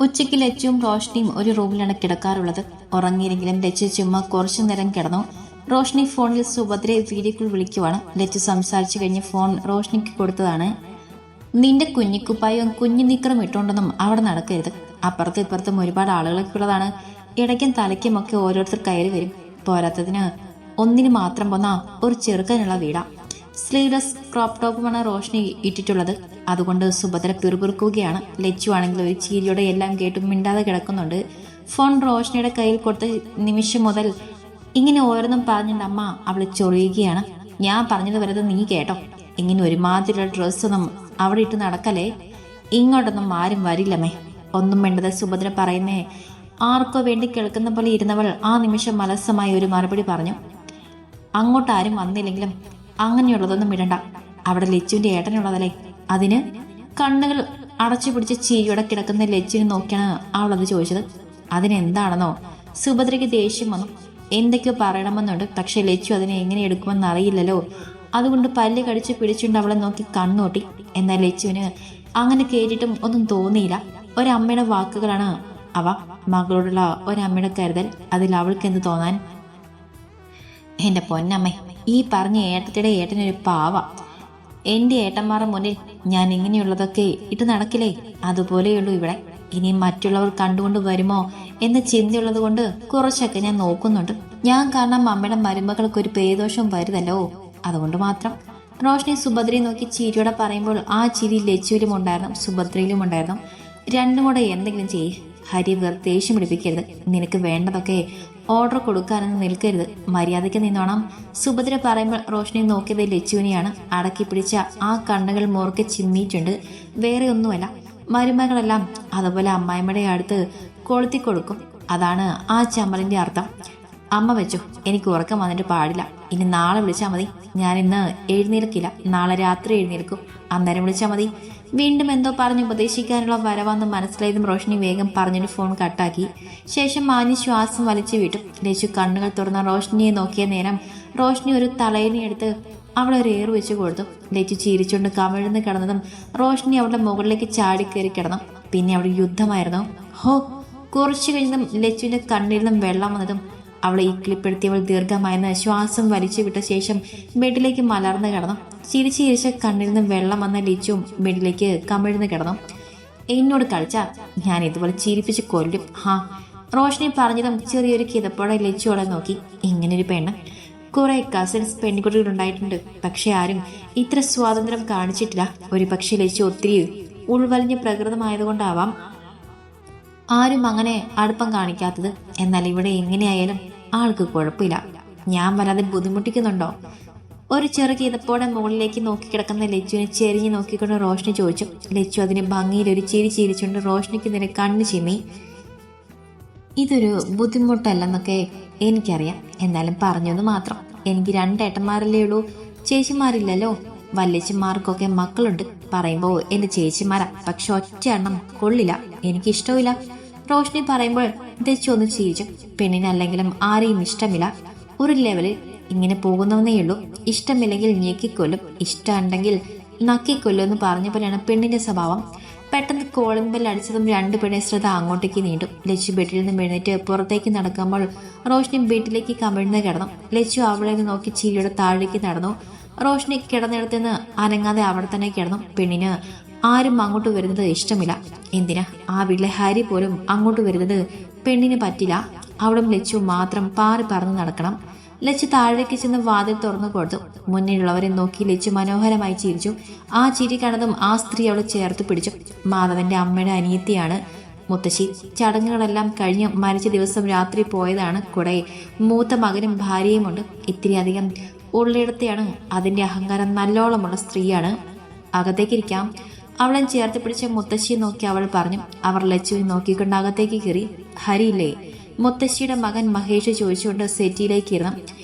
ഉച്ചയ്ക്ക് ലച്ചുവും റോഷ്നിയും ഒരു റൂമിലാണ് കിടക്കാറുള്ളത്. ഉറങ്ങിയില്ലെങ്കിലും ലച്ചു ചുമ്മാ കുറച്ചു നേരം കിടന്നു. റോഷ്നി ഫോണിൽ സുഭദ്രയെ വീഡിയോ കോൾ വിളിക്കുവാണ്. ലച്ചു സംസാരിച്ചു കഴിഞ്ഞ് ഫോൺ റോഷ്നിക്ക് കൊടുത്തതാണ്. നിന്റെ കുഞ്ഞിക്കുപ്പായും കുഞ്ഞു നീക്കറും ഇട്ടുകൊണ്ടൊന്നും അവിടെ നടക്കരുത്. അപ്പുറത്തും ഇപ്പുറത്തും ഒരുപാട് ആളുകളൊക്കെ ഉള്ളതാണ്. ഇടയ്ക്കും തലയ്ക്കുമൊക്കെ ഓരോരുത്തർ കയറി വരും. പോരാത്തതിന് ഒന്നിന് മാത്രം പോന്ന ഒരു ചെറുക്കനുള്ള വീടാ. സ്ലീവ്ലെസ് ക്രോപ്പ് ടോപ്പുമാണ് റോഷ്നി ഇട്ടിട്ടുള്ളത്. അതുകൊണ്ട് സുഭദ്ര പിറുപിറുക്കുകയാണ്. ലച്ചു ആണെങ്കിൽ ഒരു ചീരിയോടെ എല്ലാം കേട്ടും മിണ്ടാതെ കിടക്കുന്നുണ്ട്. ഫോൺ റോഷ്നിയുടെ കയ്യിൽ കൊടുത്ത നിമിഷം മുതൽ ഇങ്ങനെ ഓരോന്നും പറഞ്ഞിട്ട് അമ്മ അവളെ ചൊറിയുകയാണ്. ഞാൻ പറഞ്ഞത് വരത് നീ കേട്ടോ. ഇങ്ങനെ ഒരുമാതിരിയുള്ള ഡ്രസ്സൊന്നും അവിടെ ഇട്ട് നടക്കല്ലേ. ഇങ്ങോട്ടൊന്നും ആരും വരില്ലമ്മേ. ഒന്നും വേണ്ടത് സുഭദ്ര പറയുന്നേ. ആർക്കോ വേണ്ടി കേൾക്കുന്ന പോലെ ഇരുന്നവൾ ആ നിമിഷം മനസ്സമായി ഒരു മറുപടി പറഞ്ഞു. അങ്ങോട്ട് ആരും വന്നില്ലെങ്കിലും അങ്ങനെയുള്ളതൊന്നും ഇടണ്ട. അവിടെ ലച്ചുവിന്റെ ഏട്ടനുള്ളതല്ലേ. അതിന് കണ്ണുകൾ അടച്ചു പിടിച്ച് ചിരിയോടെ കിടക്കുന്ന ലച്ചുവിനെ നോക്കിയാണ് അവളത് ചോദിച്ചത്. അതിനെന്താണെന്നോ സുഭദ്രയ്ക്ക് ദേഷ്യം വന്നു. എന്തൊക്കെയോ പറയണമെന്നുണ്ട്. പക്ഷെ ലച്ചു അതിനെ എങ്ങനെ എടുക്കുമെന്ന് അറിയില്ലല്ലോ. അതുകൊണ്ട് പല്ല് കടിച്ച് പിടിച്ചുകൊണ്ട് അവളെ നോക്കി കണ്ണോട്ടി. എന്നാൽ ലച്ചുവിന് അങ്ങനെ കേട്ടിട്ടും ഒന്നും തോന്നിയില്ല. ഒരമ്മയുടെ വാക്കുകളാണ് അവ. മകളോടുള്ള ഒരമ്മയുടെ കരുതൽ. അതിൽ അവൾക്ക് എന്ത് തോന്നാൻ. എന്റെ പൊന്നമ്മേ, ഈ പറഞ്ഞ ഏട്ടത്തിയുടെ ഏട്ടനൊരു പാവ. എന്റെ ഏട്ടന്മാരുടെ മുന്നിൽ ഞാൻ ഇങ്ങനെയുള്ളതൊക്കെ ഇട്ട് നടക്കില്ലേ. അതുപോലെയുള്ളൂ ഇവിടെ. ഇനി മറ്റുള്ളവർ കണ്ടുകൊണ്ട് വരുമോ എന്ന ചിന്തയുള്ളത് കൊണ്ട് കുറച്ചൊക്കെ ഞാൻ നോക്കുന്നുണ്ട്. ഞാൻ കാരണം അമ്മയുടെ മരുമകൾക്ക് ഒരു പേദോഷം വരുതല്ലോ, അതുകൊണ്ട് മാത്രം. റോഷ്നി സുഭദ്രയെ നോക്കി ചിരിയോടെ പറയുമ്പോൾ ആ ചിരി ലച്ചുവിലും ഉണ്ടായിരുന്നു, സുഭദ്രയിലും ഉണ്ടായിരുന്നു. രണ്ടും കൂടെ എന്തെങ്കിലും ചെയ്യ്. ഹരി വെറുതെ ദേഷ്യം പിടിപ്പിക്കരുത്. നിനക്ക് വേണ്ടതൊക്കെ ഓർഡർ കൊടുക്കാനൊന്നും നിൽക്കരുത്. മര്യാദയ്ക്ക് നിന്നോണം. സുഭദ്ര പറയുമ്പോൾ റോഷ്നി നോക്കിയത് ലച്ചുവിനെയാണ്. അടക്കി പിടിച്ച ആ കണ്ണുകൾ മുറുക്കെ ചിമ്മിയിട്ടുണ്ട്. വേറെ ഒന്നുമല്ല, മരുമകളെല്ലാം അതുപോലെ അമ്മായിമ്മയുടെ അടുത്ത് കൊളുത്തി കൊടുക്കും. അതാണ് ആ ചമ്മലിന്റെ അർത്ഥം. അമ്മ വെച്ചോ, എനിക്ക് ഉറക്കം വന്നിട്ട് പാടില്ല. ഇനി നാളെ വിളിച്ചാൽ മതി. ഞാൻ ഇന്ന് എഴുന്നേൽക്കില്ല. നാളെ രാത്രി എഴുന്നേൽക്കും. അന്നേരം വിളിച്ചാൽ മതി. വീണ്ടും എന്തോ പറഞ്ഞ് ഉപദേശിക്കാനുള്ള വരവാന്ന് മനസ്സിലായതും റോഷ്നി വേഗം പറഞ്ഞൊരു ഫോൺ കട്ടാക്കി. ശേഷം മാഞ്ഞ് ശ്വാസം വലിച്ചു വിട്ടു. ലച്ചു കണ്ണുകൾ തുറന്ന റോഷ്നിയെ നോക്കിയ നേരം റോഷ്നി ഒരു തലയിനെ എടുത്ത് അവളെ ഒരു ഏറ് വെച്ച് കൊടുത്തു. ലച്ചു ചിരിച്ചുകൊണ്ട് കമിഴ്ന്ന് കിടന്നതും റോഷ്നി അവളുടെ മുകളിലേക്ക് ചാടിക്കയറി കിടന്നു. പിന്നെ അവിടെ യുദ്ധമായിരുന്നു. ഹോ! കുറച്ചു കഴിഞ്ഞതും ലച്ചുവിന്റെ കണ്ണിൽ നിന്നും വെള്ളം വന്നതും അവളെ ഇക്കിളിപ്പെടുത്തിയവൾ ദീർഘമായെന്ന് ശ്വാസം വലിച്ചു വിട്ട ശേഷം ബെഡിലേക്ക് മലർന്ന് കിടന്നു. ചിരിച്ച കണ്ണിൽ നിന്ന് വെള്ളം വന്ന ലിച്ചും ബെഡിലേക്ക് കമിഴ്ന്ന് കിടന്നു. എന്നോട് കളിച്ചാൽ ഞാൻ ഇതുപോലെ ചിരിപ്പിച്ച് കൊല്ലും. ഹാ! റോഷ്നി പറഞ്ഞതും ചെറിയൊരു കിതപ്പോടെ ലച്ചുവോടെ നോക്കി. ഇങ്ങനൊരു പെണ്ണ്. കുറെ കസിൻസ് പെൺകുട്ടികളുണ്ടായിട്ടുണ്ട്. പക്ഷെ ആരും ഇത്ര സ്വാതന്ത്ര്യം കാണിച്ചിട്ടില്ല. ഒരു പക്ഷെ ലച്ചു ഒത്തിരി ഉൾവലിഞ്ഞ പ്രകൃതമായതുകൊണ്ടാവാം ആരും അങ്ങനെ അടുപ്പം കാണിക്കാത്തത്. എന്നാൽ ഇവിടെ എങ്ങനെയായാലും ആൾക്ക് കുഴപ്പമില്ല. ഞാൻ വല്ലാതെ ബുദ്ധിമുട്ടിക്കുന്നുണ്ടോ? ഒരു ചെറു കിതപ്പോടെ മുകളിലേക്ക് നോക്കിക്കിടക്കുന്ന ലച്ചുവിനെ ചെരിഞ്ഞ് നോക്കിക്കൊണ്ട് റോഷ്നി ചോദിച്ചു. ലച്ചു അതിന് ഭംഗിയിൽ ഒരു ചിരി ചിരിച്ചുകൊണ്ട് റോഷ്നിക്ക് നേരെ കണ്ണു ചിമ്മി. ഇതൊരു ബുദ്ധിമുട്ടല്ലെന്നൊക്കെ എനിക്കറിയാം. എന്നാലും പറഞ്ഞെന്ന് മാത്രം. എനിക്ക് 2 ഏട്ടന്മാരല്ലേ ഉള്ളൂ, ചേച്ചിമാരില്ലല്ലോ. വല്യച്ചന്മാർക്കൊക്കെ മക്കളുണ്ട്. പറയുമ്പോൾ എന്റെ ചേച്ചിമാരാ. പക്ഷെ ഒറ്റ എണ്ണം കൊള്ളില്ല, എനിക്കിഷ്ടമില്ല. റോഷ്നി പറയുമ്പോൾ ലച്ചു ഒന്ന് ചിരിച്ചു. പെണ്ണിനല്ലെങ്കിലും ആരെയും ഇഷ്ടമില്ല. ഒരു ലെവലിൽ ഇങ്ങനെ പോകുന്നവന്നേയുള്ളൂ. ഇഷ്ടമില്ലെങ്കിൽ ഞെക്കിക്കൊല്ലും, ഇഷ്ടമുണ്ടെങ്കിൽ നക്കിക്കൊല്ലും എന്ന് പറഞ്ഞ പോലെയാണ് പെണ്ണിന്റെ സ്വഭാവം. പെട്ടെന്ന് കോളിംഗ് ബെൽ അടിച്ചതും 2 പേരുടെ ശ്രദ്ധ അങ്ങോട്ടേക്ക് നീണ്ടു. ലച്ചു ബെഡിൽ നിന്ന് എഴുന്നേറ്റ് പുറത്തേക്ക് നടക്കുമ്പോൾ റോഷ്നി ബെഡിലേക്ക് കമിഴ്ന്ന് കിടന്നു. ലച്ചു അവളെ നോക്കി ചിരിയുടെ താഴേക്ക് നടന്നു. റോഷ്നി കിടന്നിടത്ത് നിന്ന് അനങ്ങാതെ അവിടെ തന്നെ കിടന്നു. പെണ്ണിന് ആരും അങ്ങോട്ട് വരുന്നത് ഇഷ്ടമില്ല. എന്തിനാ ആ വീട്ടിലെ ഹരി പോലും അങ്ങോട്ട് വരുന്നത് പെണ്ണിന് പറ്റില്ല. അവിടും ലച്ചു മാത്രം പാറി പറന്ന് നടക്കണം. ലച്ചു താഴേക്ക് ചെന്ന് വാതിൽ തുറന്നു കൊടുത്തു. മുന്നിലുള്ളവരെ നോക്കി ലച്ചു മനോഹരമായി ചിരിച്ചു. ആ ചിരി കണ്ടതും ആ സ്ത്രീ അവളെ ചേർത്ത് പിടിച്ചു. മാധവന്റെ അമ്മയുടെ അനിയത്തിയാണ് മുത്തശ്ശി. ചടങ്ങുകളെല്ലാം കഴിഞ്ഞ് മരിച്ച ദിവസം രാത്രി പോയതാണ്. കൂടെ മൂത്ത മകനും ഭാര്യയുമുണ്ട്. ഇത്തിരി അധികം ഉള്ളിടത്തെയാണ്. അതിന്റെ അഹങ്കാരം നല്ലോളമുള്ള സ്ത്രീയാണ്. അകത്തേക്കിരിക്കാം. അവളെ ചേർത്ത് പിടിച്ച മുത്തശ്ശിയെ നോക്കി അവൾ പറഞ്ഞു. അവർ ലച്ചുവിനെ നോക്കിക്കൊണ്ട് അകത്തേക്ക് കയറി. ഹരിയില്ലേ? മുത്തശ്ശിയുടെ മകൻ മഹേഷ് ചോദിച്ചുകൊണ്ട് സെറ്റിയിലേക്ക് ഇരുന്നു.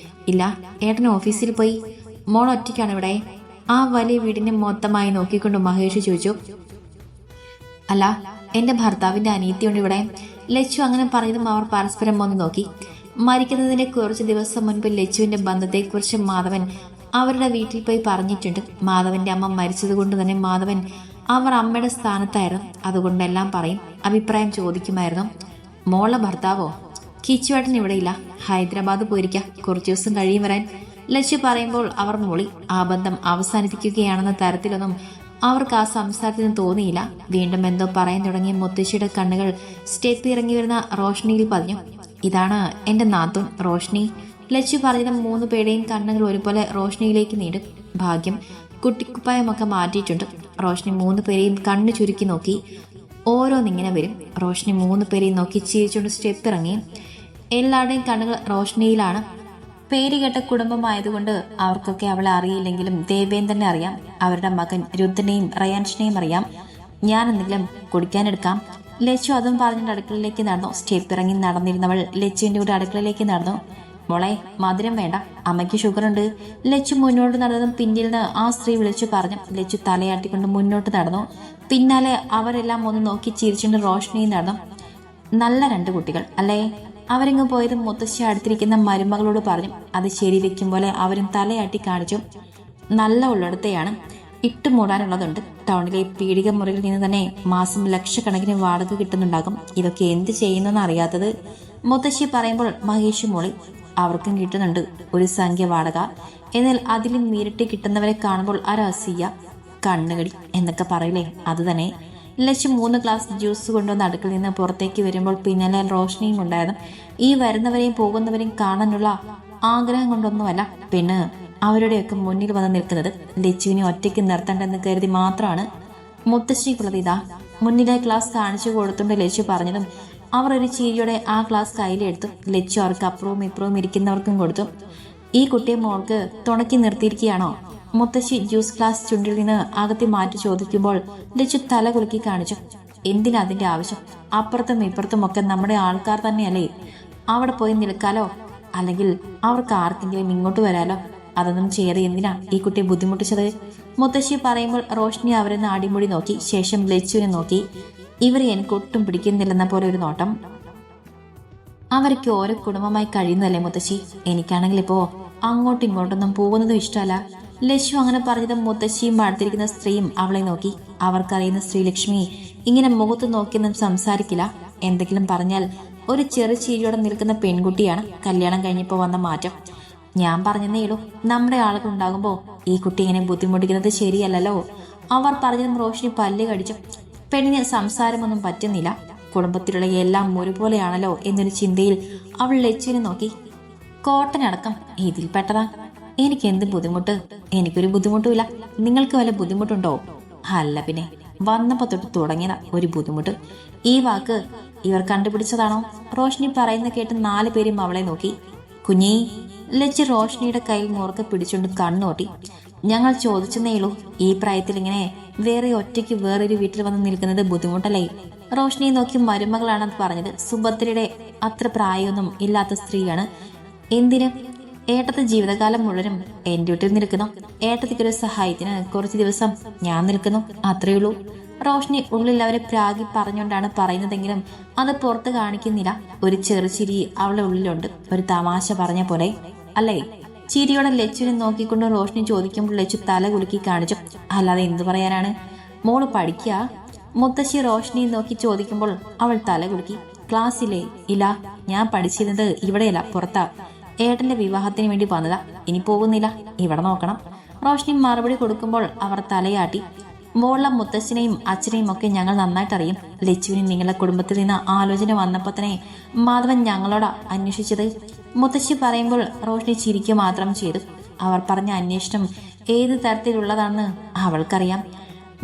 ഇല്ല, ഏട്ടൻ ഓഫീസിൽ പോയി. മോൾ ഒറ്റയ്ക്കാണ് ഇവിടെ? ആ വലിയ വീടിനെ മൊത്തമായി നോക്കിക്കൊണ്ട് മഹേഷ് ചോദിച്ചു. അല്ല, എന്റെ ഭർത്താവിന്റെ അനിയത്തിയുണ്ട് ഇവിടെ. ലച്ചു അങ്ങനെ പറഞ്ഞതും അവർ പരസ്പരം ഒന്ന് നോക്കി. മരിക്കുന്നതിന്റെ കുറച്ച് ദിവസം മുൻപ് ലച്ചുവിന്റെ ബന്ധത്തെക്കുറിച്ച് മാധവൻ അവരുടെ വീട്ടിൽ പോയി പറഞ്ഞിട്ടുണ്ട്. മാധവന്റെ അമ്മ മരിച്ചത് കൊണ്ട് തന്നെ മാധവൻ അവർ അമ്മയുടെ സ്ഥാനത്തായിരുന്നു. അതുകൊണ്ടെല്ലാം പറയും, അഭിപ്രായം ചോദിക്കുമായിരുന്നു. മോളെ ഭർത്താവോ? കിച്ചുവേട്ടൻ ഇവിടെയില്ല, ഹൈദരാബാദ് പോയിരിക്കാം, കുറച്ചു ദിവസം കഴിയും വരാൻ. ലച്ചു പറയുമ്പോൾ അവർ മൂളി. ആ ബന്ധം അവസാനിപ്പിക്കുകയാണെന്ന തരത്തിലൊന്നും അവർക്ക് ആ സംസാരത്തിന് തോന്നിയില്ല. വീണ്ടും എന്തോ പറയാൻ തുടങ്ങിയ മുത്തശ്ശിയുടെ കണ്ണുകൾ സ്റ്റെപ്പ് ഇറങ്ങി വരുന്ന റോഷ്നിയിൽ പതിഞ്ഞു. ഇതാണ് എന്റെ നാത്തൂൻ റോഷ്നി. ലച്ചു പറഞ്ഞതും 3 പേരുടെയും കണ്ണുകൾ ഒരുപോലെ റോഷ്നിയിലേക്ക് നീണ്ടും. ഭാഗ്യം, കുട്ടിക്കുപ്പായമൊക്കെ മാറ്റിയിട്ടുണ്ട്. റോഷ്നി 3 പേരെയും കണ്ണു ചുരുക്കി നോക്കി. ഓരോന്നിങ്ങനെ വരും. റോഷ്നി 3 പേരെയും നോക്കി ചിരിച്ചുകൊണ്ട് സ്റ്റെപ്പ് ഇറങ്ങി. എല്ലാവരുടെയും കണ്ണുകൾ റോഷ്നിയിലാണ്. പേരുകേട്ട കുടുംബമായതുകൊണ്ട് അവർക്കൊക്കെ അവളെ അറിയില്ലെങ്കിലും ദേവേന്ദ്രനെ അറിയാം. അവരുടെ മകൻ രുദ്രനെയും റയാൻഷിനെയും അറിയാം. ഞാൻ എന്തെങ്കിലും കുടിക്കാനെടുക്കാം. ലച്ചു അതും പറഞ്ഞിട്ട് അടുക്കളയിലേക്ക് നടന്നു. സ്റ്റെപ്പ് ഇറങ്ങി നടന്നിരുന്നവൾ ലച്ചുവിൻ്റെ കൂടെ അടുക്കളയിലേക്ക് നടന്നു. മോളെ, മധുരം വേണ്ട, അമ്മയ്ക്ക് ഷുഗർ ഉണ്ട്. ലച്ചു മുന്നോട്ട് നടന്നതും പിന്നിൽ നിന്ന് ആ സ്ത്രീ വിളിച്ചു പറഞ്ഞു. ലച്ചു തലയാട്ടിക്കൊണ്ട് മുന്നോട്ട് നടന്നു. പിന്നാലെ അവരെല്ലാം ഒന്ന് നോക്കി ചിരിച്ചുകൊണ്ട് റോഷ്നിയും നടന്നു. നല്ല 2 കുട്ടികൾ അല്ലേ? അവരിങ്ങ് പോയതും മുത്തശ്ശി അടുത്തിരിക്കുന്ന മരുമകളോട് പറഞ്ഞു. അത് ശരി വെക്കും പോലെ അവരും തലയാട്ടി കാണിച്ചു. നല്ല ഉള്ളിടത്തെയാണ്, ഇട്ട് മൂടാനുള്ളതുണ്ട്. ടൗണിലെ പീഡിക മുറികളിൽ നിന്ന് തന്നെ മാസം ലക്ഷക്കണക്കിന് വാടക കിട്ടുന്നുണ്ടാകും. ഇതൊക്കെ എന്ത് ചെയ്യുന്നെന്ന് അറിയാത്തത്? മുത്തശ്ശി പറയുമ്പോൾ മഹേഷ് മോളി. അവർക്കും കിട്ടുന്നുണ്ട് ഒരു സംഖ്യ വാടക. എന്നാൽ അതിലും മീരിട്ട് കിട്ടുന്നവരെ കാണുമ്പോൾ അരസിയ കണ്ണുകടി എന്നൊക്കെ പറയില്ലേ, അത് തന്നെ. ലച്ചു 3 ഗ്ലാസ് ജ്യൂസ് കൊണ്ടുവന്ന് അടുക്കളയിൽ നിന്ന് പുറത്തേക്ക് വരുമ്പോൾ പിന്നാലെ റോഷ്നിയും ഉണ്ടായിരുന്നു. ഈ വരുന്നവരെയും പോകുന്നവരെയും കാണാനുള്ള ആഗ്രഹം കൊണ്ടൊന്നുമല്ല പെണ്ണ് അവരുടെയൊക്കെ മുന്നിൽ വന്ന് നിൽക്കുന്നത്. ലച്ചുവിനെ ഒറ്റയ്ക്ക് നിർത്തണ്ടെന്ന് കരുതി മാത്രമാണ്. മുത്തശ്ശിക്കുള്ളത് ഇതാ. മുന്നിലെ ഗ്ലാസ് കാണിച്ചു കൊടുത്തുകൊണ്ട് ലച്ചു പറഞ്ഞതും അവർ ഒരു ചിരിയോടെ ആ ഗ്ലാസ് കയ്യിലെടുത്തു. ലച്ചു അവർക്ക് അപ്പുറവും ഇപ്പുറവും ഇരിക്കുന്നവർക്കും കൊടുത്തു. ഈ കുട്ടിയെ മോൾക്ക് തുണക്കി നിർത്തിയിരിക്കുകയാണോ? മുത്തശ്ശി ജ്യൂസ് ഗ്ലാസ് ചുണ്ടിൽ നിന്ന് അകത്തി മാറ്റി ചോദിക്കുമ്പോൾ ലച്ചു തല കുലുക്കി കാണിച്ചു. എന്തിനാ അതിന്റെ ആവശ്യം? അപ്പുറത്തും ഇപ്പുറത്തും ഒക്കെ നമ്മുടെ ആൾക്കാർ തന്നെയല്ലേ. അവിടെ പോയി നിൽക്കാലോ, അല്ലെങ്കിൽ അവർക്ക് ആർക്കെങ്കിലും ഇങ്ങോട്ട് വരാലോ. അതൊന്നും ചെയ്യാതെ എന്തിനാ ഈ കുട്ടിയെ ബുദ്ധിമുട്ടിച്ചത്? മുത്തശ്ശി പറയുമ്പോൾ റോഷ്നി അവരെ നാടിമുടി നോക്കി. ശേഷം ലച്ചുവിനെ നോക്കി. ഇവരെ എനിക്ക് ഒട്ടും പിടിക്കുന്നില്ലെന്ന പോലെ ഒരു നോട്ടം. അവർക്ക് ഓരോ കുടുംബമായി കഴിയുന്നതല്ലേ മുത്തശ്ശി? എനിക്കാണെങ്കിൽ ഇപ്പോ അങ്ങോട്ടും ഇങ്ങോട്ടൊന്നും പോകുന്നതും ഇഷ്ടമല്ല. ലച്ചു അങ്ങനെ പറഞ്ഞതും മുത്തശ്ശിയും അടുത്തിരിക്കുന്ന സ്ത്രീയും അവളെ നോക്കി. അവർക്കറിയുന്ന ശ്രീലക്ഷ്മി ഇങ്ങനെ മുഖത്ത് നോക്കിയൊന്നും സംസാരിക്കില്ല. എന്തെങ്കിലും പറഞ്ഞാൽ ഒരു ചെറു ചിരിയോടെ നിൽക്കുന്ന പെൺകുട്ടിയാണ്. കല്യാണം കഴിഞ്ഞപ്പോൾ വന്ന മാറ്റം. ഞാൻ പറഞ്ഞതേയുള്ളൂ, നമ്മുടെ ആളുകൾ ഉണ്ടാകുമ്പോൾ ഈ കുട്ടി ഇങ്ങനെ ബുദ്ധിമുട്ടിക്കുന്നത് ശരിയല്ലല്ലോ. അവർ പറഞ്ഞതും റോഷിനി പല്ല് കടിച്ചു. പെണ്ണിന് സംസാരമൊന്നും പറ്റുന്നില്ല. കുടുംബത്തിലുള്ള എല്ലാം ഒരുപോലെയാണല്ലോ എന്നൊരു ചിന്തയിൽ അവൾ ലച്ചുവിനെ നോക്കി. കോട്ടനടക്കം ഇതിൽപ്പെട്ടതാ. എനിക്ക് എന്ത് ബുദ്ധിമുട്ട്? എനിക്കൊരു ബുദ്ധിമുട്ടുമില്ല. നിങ്ങൾക്ക് വല്ല ബുദ്ധിമുട്ടുണ്ടോ? അല്ല പിന്നെ, വന്നപ്പോ തൊട്ട് തുടങ്ങിയതാ ഒരു ബുദ്ധിമുട്ട്. ഈ വാക്ക് ഇവർ കണ്ടുപിടിച്ചതാണോ? റോഷ്നി പറയുന്ന കേട്ട് 4 പേരും അവളെ നോക്കി. കുഞ്ഞി. ലച്ചു റോഷ്നിയുടെ കയ്യിൽ മുറുക്കെ പിടിച്ചുകൊണ്ട് കണ്ണോട്ടി. ഞങ്ങൾ ചോദിച്ചെന്നേയുള്ളൂ, ഈ പ്രായത്തിൽ ഇങ്ങനെ വേറെ ഒറ്റയ്ക്ക് വേറൊരു വീട്ടിൽ വന്ന് നിൽക്കുന്നത് ബുദ്ധിമുട്ടല്ലേ? റോഷ്നിയെ നോക്കി മരുമകളാണെന്ന് പറഞ്ഞത്. സുഭദ്രയുടെ അത്ര പ്രായമൊന്നും ഇല്ലാത്ത സ്ത്രീയാണ്. എന്തിന്? ഏട്ടത്തെ ജീവിതകാലം മുഴുവനും എൻ്റെ വീട്ടിൽ നിൽക്കുന്നു. ഏട്ടത്തിക്കൊരു സഹായത്തിന് കുറച്ച് ദിവസം ഞാൻ നിൽക്കുന്നു, അത്രയുള്ളൂ. റോഷ്നി ഉള്ളിൽ അവരെ പ്രാഗി പറഞ്ഞുകൊണ്ടാണ് പറയുന്നതെങ്കിലും അത് പുറത്ത് കാണിക്കുന്നില്ല. ഒരു ചെറുചിരി അവളുടെ ഉള്ളിലുണ്ട്, ഒരു തമാശ പറഞ്ഞ പോലെ അല്ലേ? ചിരിയോടെ ലച്ചുവിനെ നോക്കിക്കൊണ്ട് റോഷ്നി ചോദിക്കുമ്പോൾ ലച്ചു തല കുലുക്കി കാണിച്ചു. അല്ലാതെ എന്തു പറയാനാണ്? മോള് പഠിക്കുക? മുത്തശ്ശി റോഷ്നിയെ നോക്കി ചോദിക്കുമ്പോൾ അവൾ തല കുലുക്കി. ക്ലാസ്സില്ലേ? ഇല്ല, ഞാൻ പഠിച്ചിരുന്നത് ഇവിടെയല്ല, പുറത്താ. ഏട്ടന്റെ വിവാഹത്തിന് വേണ്ടി വന്നതാ, ഇനി പോകുന്നില്ല, ഇവിടെ നോക്കണം. റോഷ്നി മറുപടി കൊടുക്കുമ്പോൾ അവർ തലയാട്ടി. മോളുടെ മുത്തശ്ശനെയും അച്ഛനെയും ഒക്കെ ഞങ്ങൾ നന്നായിട്ടറിയും. ലച്ചുവിന് നിങ്ങളുടെ കുടുംബത്തിൽ നിന്ന് ആലോചന വന്നപ്പോൾ തന്നെ മാധവൻ ഞങ്ങളോടാ അന്വേഷിച്ചത്. മുത്തശ്ശി പറയുമ്പോൾ റോഷ്നി ചിരിക്കുക മാത്രം ചെയ്തു. അവർ പറഞ്ഞ അന്വേഷണം ഏത് തരത്തിലുള്ളതാണെന്ന് അവൾക്കറിയാം.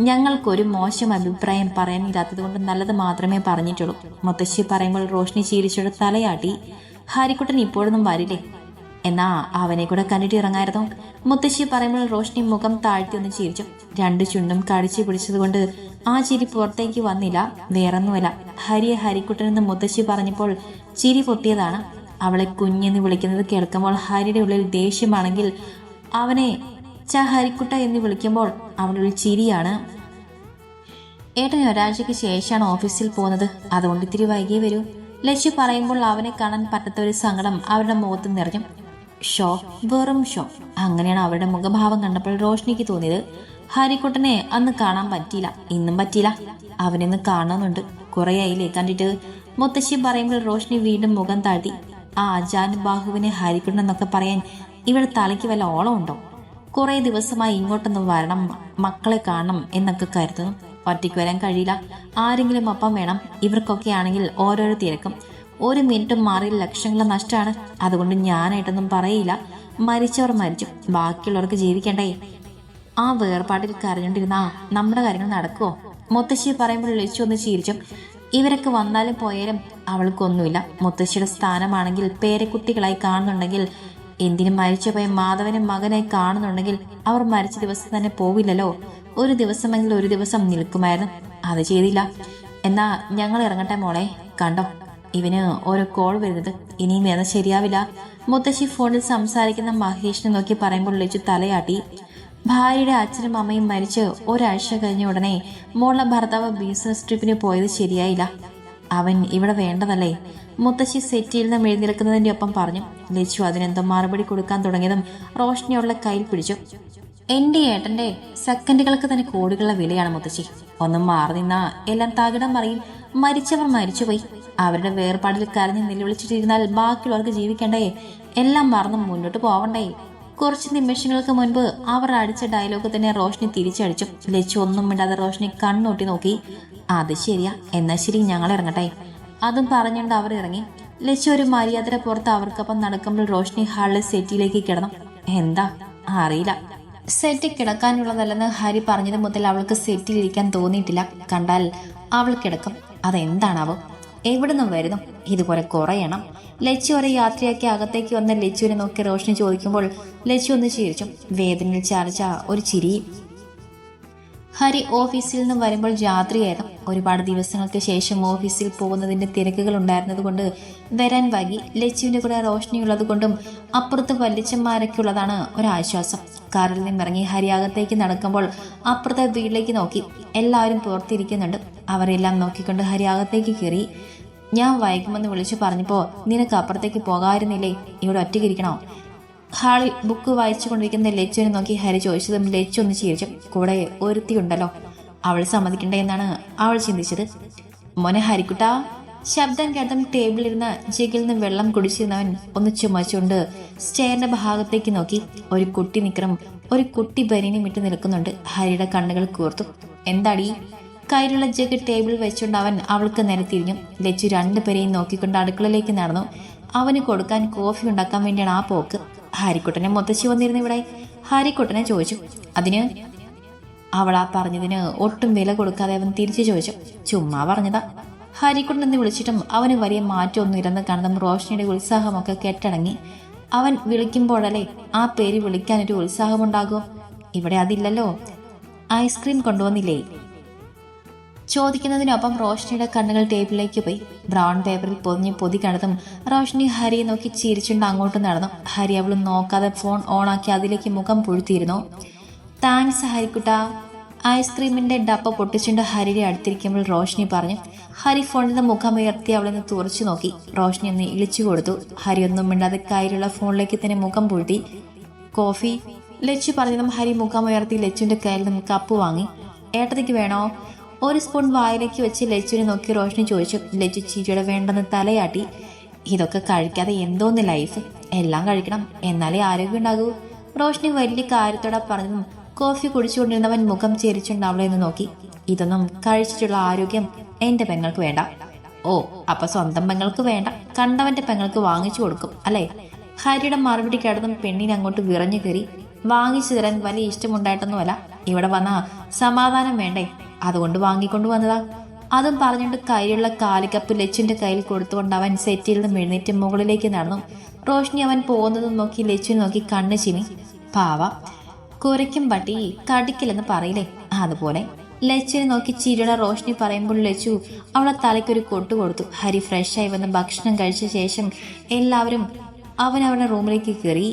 ഞങ്ങൾക്കൊരു മോശം അഭിപ്രായം പറയാനില്ലാത്തത് കൊണ്ട് നല്ലത് മാത്രമേ പറഞ്ഞിട്ടുള്ളൂ. മുത്തശ്ശി പറയുമ്പോൾ റോഷ്നി ചിരിച്ചോട് തലയാട്ടി. ഹരിക്കുട്ടൻ ഇപ്പോഴൊന്നും വരില്ലേ? എന്നാ അവനെ കൂടെ കണ്ടിട്ട് ഇറങ്ങായിരുന്നു. മുത്തശ്ശി പറയുമ്പോൾ റോഷ്നി മുഖം താഴ്ത്തി ഒന്ന് ചിരിച്ചു. 2 ചുണ്ടും കടിച്ചു പിടിച്ചതുകൊണ്ട് ആ ചിരി പുറത്തേക്ക് വന്നില്ല. വേറൊന്നുമല്ല, ഹരിക്കുട്ടനെന്ന് മുത്തശ്ശി പറഞ്ഞപ്പോൾ ചിരി പൊട്ടിയതാണ്. അവളെ കുഞ്ഞെന്ന് വിളിക്കുന്നത് കേൾക്കുമ്പോൾ ഹരിയുടെ ഉള്ളിൽ ദേഷ്യമാണെങ്കിൽ അവനെ ഹരിക്കുട്ട എന്ന് വിളിക്കുമ്പോൾ അവളുടെ ചിരിയാണ്. ഏട്ടൻ ഒരാഴ്ചയ്ക്ക് ശേഷമാണ് ഓഫീസിൽ പോകുന്നത്, അതുകൊണ്ട് ഇത്തിരി വൈകിയേ വരൂ. ലക്ഷ്യ പറയുമ്പോൾ അവനെ കാണാൻ പറ്റാത്ത ഒരു സങ്കടം അവരുടെ മുഖത്ത് നിറഞ്ഞു. ഷോ, വെറും ഷോ. അങ്ങനെയാണ് അവരുടെ മുഖഭാവം കണ്ടപ്പോൾ റോഷ്നിക്ക് തോന്നിയത്. ഹരിക്കുട്ടനെ അന്ന് കാണാൻ പറ്റിയില്ല, ഇന്നും പറ്റിയില്ല. അവനിന്ന് കാണുന്നുണ്ട്. കുറേയായില്ലേ കണ്ടിട്ട്. മുത്തശ്ശി പറയുമ്പോൾ റോഷ്നി വീണ്ടും മുഖം താഴ്ത്തി. ആ അജാനുബാഹുവിനെ ഹരിക്കുട്ടൻ എന്നൊക്കെ പറയാൻ ഇവിടെ തലയ്ക്ക് വല്ല ഓളം ഉണ്ടോ? കുറെ ദിവസമായി ഇങ്ങോട്ടൊന്ന് വരണം, മക്കളെ കാണണം എന്നൊക്കെ കരുതുന്നു. ഒറ്റയ്ക്ക് വരാൻ കഴിയില്ല, ആരെങ്കിലും ഒപ്പം വേണം. ഇവർക്കൊക്കെ ആണെങ്കിൽ ഓരോരോ തിരക്കും. ഒരു മിനിറ്റും മാറിയ ലക്ഷങ്ങളുടെ നഷ്ടമാണ്. അതുകൊണ്ട് ഞാനായിട്ടൊന്നും പറയില്ല. മരിച്ചവർ മരിച്ചു, ബാക്കിയുള്ളവർക്ക് ജീവിക്കണ്ടേ? ആ വേർപാട്ടിൽ കരഞ്ഞോണ്ടിരുന്നാ നമ്മുടെ കാര്യങ്ങൾ നടക്കുമോ? മുത്തശ്ശി പറയുമ്പോൾ ലച്ചു ഒന്ന് ചിരിച്ചു. ഇവരൊക്കെ വന്നാലും പോയാലും അവൾക്കൊന്നുമില്ല. മുത്തശ്ശിയുടെ സ്ഥാനമാണെങ്കിൽ പേരക്കുട്ടികളായി കാണുന്നുണ്ടെങ്കിൽ, എന്തിനും മരിച്ചുപോയ മാധവനും മകനായി കാണുന്നുണ്ടെങ്കിൽ അവർ മരിച്ച ദിവസം തന്നെ പോവില്ലല്ലോ. ഒരു ദിവസമെങ്കിൽ ഒരു ദിവസം നിൽക്കുമായിരുന്നു. അത് ചെയ്തില്ല. എന്നാ ഞങ്ങൾ ഇറങ്ങട്ടെ മോളെ. കണ്ടോ ഇവന് ഓരോ കോൾ വരുന്നത്, ഇനിയും വേണം ശരിയാവില്ല. മുത്തശ്ശി ഫോണിൽ സംസാരിക്കുന്ന മഹേഷിനെ നോക്കി പറയുമ്പോൾ ലച്ചു തലയാട്ടി. ഭാര്യയുടെ അച്ഛനും അമ്മയും മരിച്ച് ഒരാഴ്ച കഴിഞ്ഞ ഉടനെ മോളുടെ ഭർത്താവ് ബിസിനസ് ട്രിപ്പിന് പോയത് ശരിയായില്ല. അവൻ ഇവിടെ വേണ്ടതല്ലേ? മുത്തശ്ശി സെറ്റിയിൽ നിന്ന് എഴുന്നേൽക്കുന്നതിന്റെ ഒപ്പം പറഞ്ഞു. ലച്ചു അതിനെന്തോ മറുപടി കൊടുക്കാൻ തുടങ്ങിയതും റോഷ്നിയുള്ള കയ്യിൽ പിടിച്ചു. എന്റെ ഏട്ടന്റെ സെക്കൻഡുകൾക്ക് തന്നെ കോടികളുടെ വിലയാണ് മുത്തശ്ശി. ഒന്നും മാറി നിന്നാ എല്ലാം തകിടം പറയും. മരിച്ചവർ മരിച്ചുപോയി. അവരുടെ വേർപാടിൽ കരഞ്ഞ് നിലവിളിച്ചിട്ടിരുന്നാൽ ബാക്കിയുള്ളവർക്ക് ജീവിക്കണ്ടേ? എല്ലാം മറന്ന് മുന്നോട്ട് പോവണ്ടേ? കുറച്ച് നിമിഷങ്ങൾക്ക് മുൻപ് അവർ അടിച്ച ഡയലോഗ് തന്നെ റോഷ്നി തിരിച്ചടിച്ചു. ലച്ചു ഒന്നും മിണ്ടാതെ റോഷ്നി കണ്ണൂട്ടി നോക്കി. അത് ശരിയാ, എന്നാ ശരി, ഞങ്ങൾ ഇറങ്ങട്ടെ. അതും പറഞ്ഞുകൊണ്ട് അവർ ഇറങ്ങി. ലച്ചു ഒരു മര്യാദയുടെ പുറത്ത് അവർക്കൊപ്പം നടക്കുമ്പോൾ റോഷ്നി ഹാളിലെ സെറ്റിലേക്ക് കിടന്നു. എന്താ അറിയില്ല. സെറ്റ് കിടക്കാനുള്ളതല്ലെന്ന് ഹരി പറഞ്ഞത് മുതൽ അവൾക്ക് സെറ്റിൽ ഇരിക്കാൻ തോന്നിയിട്ടില്ല. കണ്ടാൽ അവൾ കിടക്കും. അതെന്താണാവോ? എവിടുന്ന് വരുന്നു ഇതുപോലെ കുറയണം? ലച്ചു ഒരു യാത്രയാക്കി അകത്തേക്ക് വന്ന ലച്ചുവിനെ നോക്കി റോഷ്നി ചോദിക്കുമ്പോൾ ലച്ചു ഒന്ന് ചിരിച്ചു. വേദനയിൽ ചാലിച്ച ഒരു ചിരി. ഹരി ഓഫീസിൽ നിന്ന് വരുമ്പോൾ രാത്രിയായിരുന്നു. ഒരുപാട് ദിവസങ്ങൾക്ക് ശേഷം ഓഫീസിൽ പോകുന്നതിന്റെ തിരക്കുകൾ ഉണ്ടായിരുന്നത് കൊണ്ട് വരാൻ വൈകി. ലച്ചുവിന്റെ കൂടെ റോഷ്നി ഉള്ളത് കൊണ്ടും അപ്പുറത്ത് വല്യച്ചന്മാരൊക്കെ ഉള്ളതാണ് ഒരാശ്വാസം. കാറിൽ നിന്നിറങ്ങി ഹരി അകത്തേക്ക് നടക്കുമ്പോൾ അപ്പുറത്തെ വീട്ടിലേക്ക് നോക്കി. എല്ലാവരും പുറത്തിരിക്കുന്നുണ്ട്. അവരെല്ലാം നോക്കിക്കൊണ്ട് ഹരി അകത്തേക്ക് കയറി. ഞാൻ വൈകുമെന്ന് വിളിച്ചു പറഞ്ഞപ്പോ നിനക്ക് അപ്പുറത്തേക്ക് പോകാമായിരുന്നില്ലേ? ഇവിടെ ഒറ്റയ്ക്കിരിക്കണോ? ഹാളിൽ ബുക്ക് വായിച്ചു കൊണ്ടിരിക്കുന്ന ലച്ചുവിനെ നോക്കി ഹരി ചോദിച്ചതും ലച്ചു ഒന്ന് ചിരിച്ചു. കൂടെ ഒരുത്തിയുണ്ടല്ലോ, അവൾ സമ്മതിക്കണ്ടേ എന്നാണ് അവൾ ചിന്തിച്ചത്. മോനെ ഹരിക്കുട്ടാ. ശബ്ദം കേട്ടതും ടേബിളിലിരുന്ന് ജഗിൽ നിന്ന് വെള്ളം കുടിച്ചിരുന്നവൻ ഒന്ന് ചുമച്ചുകൊണ്ട് സ്റ്റെയറിന്റെ ഭാഗത്തേക്ക് നോക്കി. ഒരു കുട്ടി നിക്കറും ഒരു കുട്ടി ബനിയനും ഇട്ട് നിൽക്കുന്നുണ്ട്. ഹരിയുടെ കണ്ണുകൾ കൂർത്തു. എന്താടി? കയ്യിലുള്ള ജഗ് ടേബിളിൽ വെച്ചുകൊണ്ട് അവൻ അവൾക്ക് നേരെ തിരിഞ്ഞു. ലച്ചു രണ്ടുപേരെയും നോക്കിക്കൊണ്ട് അടുക്കളയിലേക്ക് നടന്നു. അവന് കൊടുക്കാൻ കോഫി ഉണ്ടാക്കാൻ വേണ്ടിയാണ് ആ പോക്ക്. ഹരിക്കുട്ടനെ മുത്തശ്ശി വന്നിരുന്നു ഇവിടെ. ഹരിക്കുട്ടനെ ചോദിച്ചു. അതിന്? അവൾ ആ പറഞ്ഞതിന് ഒട്ടും വില കൊടുക്കാതെ അവൻ തിരിച്ചു ചോദിച്ചു. ചുമ്മാ പറഞ്ഞതാ. ഹരിക്കുട്ടൻ എന്ന് വിളിച്ചിട്ടും അവന് വലിയ മാറ്റമൊന്നും ഇല്ലെന്ന് കണ്ടതും റോഷ്നിയുടെ ഉത്സാഹമൊക്കെ കെട്ടടങ്ങി. അവൻ വിളിക്കുമ്പോഴല്ലേ ആ പേര് വിളിക്കാനൊരു ഉത്സാഹമുണ്ടാകും. ഇവിടെ അതില്ലല്ലോ. ഐസ്ക്രീം കൊണ്ടുവന്നില്ലേ? ചോദിക്കുന്നതിനൊപ്പം റോഷ്നിയുടെ കണ്ണുകൾ ടേബിളിലേക്ക് പോയി. ബ്രൗൺ പേപ്പറിൽ പൊതിഞ്ഞ് പൊതി കണ്ടതും റോഷ്നി ഹരിയെ നോക്കി ചിരിച്ചുകൊണ്ട് അങ്ങോട്ട് നടന്നു. ഹരി അവളും നോക്കാതെ ഫോൺ ഓണാക്കി അതിലേക്ക് മുഖം പുഴുത്തിയിരുന്നു. താങ്ക്സ് ഹരിക്കുട്ട. ഐസ്ക്രീമിന്റെ ഡപ്പ പൊട്ടിച്ചുകൊണ്ട് ഹരിയുടെ അടുത്തിരിക്കുമ്പോൾ റോഷ്നി പറഞ്ഞു. ഹരി ഫോണിൽ നിന്ന് മുഖമുയർത്തി അവളെ നിന്ന് തുറച്ചു നോക്കി. റോഷ്നി ഒന്ന് ഇളിച്ചു കൊടുത്തു. ഹരി ഒന്നും മിണ്ടാതെ കയ്യിലുള്ള ഫോണിലേക്ക് തന്നെ മുഖം പുഴുത്തി. കോഫി? ലച്ചു പറഞ്ഞതും ഹരി മുഖമുയർത്തി ലച്ചുവിന്റെ കയ്യിൽ നിന്ന് കപ്പ് വാങ്ങി. ഏട്ടത്തേക്ക് വേണോ? ഒരു സ്പൂൺ വായിലേക്ക് വെച്ച് ലച്ചുവിനെ നോക്കി റോഷ്നി ചോദിച്ചു. ലച്ചു ചിരിയുടെ വേണ്ടെന്ന് തലയാട്ടി. ഇതൊക്കെ കഴിക്കാതെ എന്തോന്ന് ലൈഫ്? എല്ലാം കഴിക്കണം, എന്നാലേ ആരോഗ്യം ഉണ്ടാകൂ. റോഷ്നി വലിയ കാര്യത്തോടെ പറഞ്ഞതും കോഫി കുടിച്ചുകൊണ്ടിരുന്നവൻ മുഖം ചെരിച്ചുകൊണ്ട് അവളെ നിന്ന് നോക്കി. ഇതൊന്നും കഴിച്ചിട്ടുള്ള ആരോഗ്യം എന്റെ പെങ്ങൾക്ക് വേണ്ട. ഓ, അപ്പൊ സ്വന്തം പെങ്ങൾക്ക് വേണ്ട, കണ്ടവന്റെ പെങ്ങൾക്ക് വാങ്ങിച്ചു കൊടുക്കും അല്ലേ? ഹരിയുടെ മറുപടി കേട്ടതും പെണ്ണിനെ അങ്ങോട്ട് വിറഞ്ഞു കയറി. വാങ്ങിച്ചു തരാൻ വലിയ ഇഷ്ടമുണ്ടായിട്ടൊന്നുമല്ല, ഇവിടെ വന്നാ സമാധാനം വേണ്ടേ, അതുകൊണ്ട് വാങ്ങിക്കൊണ്ടു വന്നതാ. അതും പറഞ്ഞുകൊണ്ട് കയ്യിലുള്ള കാലിക്കപ്പ് ലച്ചുവിന്റെ കയ്യിൽ കൊടുത്തുകൊണ്ട് അവൻ സെറ്റിൽ നിന്ന് എഴുന്നേറ്റ് മുകളിലേക്ക് നടന്നു. റോഷ്നി അവൻ പോകുന്നതും നോക്കി ലച്ചുവിനെ നോക്കി കണ്ണ് ചിമി. പാവ, കുരയ്ക്കും പട്ടി കടിക്കില്ലെന്ന് പറയില്ലേ, അതുപോലെ. ലച്ചുവിനെ നോക്കി ചിരിയുടെ റോഷ്നി പറയുമ്പോൾ ലച്ചു അവളെ തലയ്ക്കൊരു കൊട്ടു കൊടുത്തു. ഹരി ഫ്രഷായി വന്ന് ഭക്ഷണം കഴിച്ച ശേഷം എല്ലാവരും അവൻ അവരുടെ റൂമിലേക്ക് കയറി.